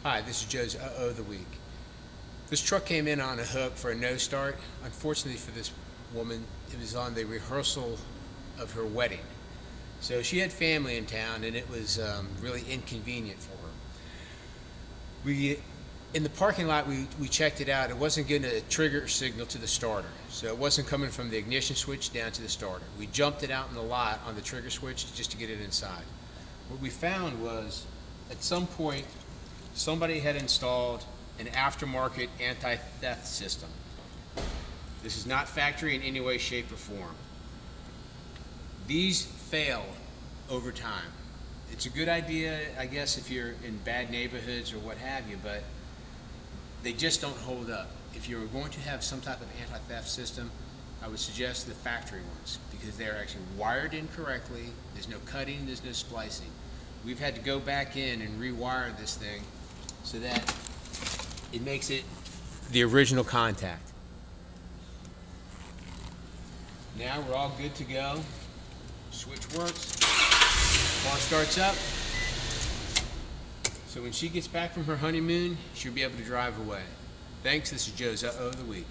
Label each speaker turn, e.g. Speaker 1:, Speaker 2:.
Speaker 1: Hi, this is Joe's Uh-Oh of the Week. This truck came in on a hook for a no start. Unfortunately for this woman, it was on the rehearsal of her wedding. So she had family in town and it was really inconvenient for her. In the parking lot, we checked it out. It wasn't getting a trigger signal to the starter. So it wasn't coming from the ignition switch down to the starter. We jumped it out in the lot on the trigger switch just to get it inside. What we found was at some point, somebody had installed an aftermarket anti-theft system. This is not factory in any way, shape, or form. These fail over time. It's a good idea, I guess, if you're in bad neighborhoods or what have you, but they just don't hold up. If you're going to have some type of anti-theft system, I would suggest the factory ones because they're actually wired incorrectly. There's no cutting, there's no splicing. We've had to go back in and rewire this thing so that it makes it the original contact. Now we're all good to go. Switch works. Car starts up. So when she gets back from her honeymoon, she'll be able to drive away. Thanks, this is Joe's Uh-Oh of the Week.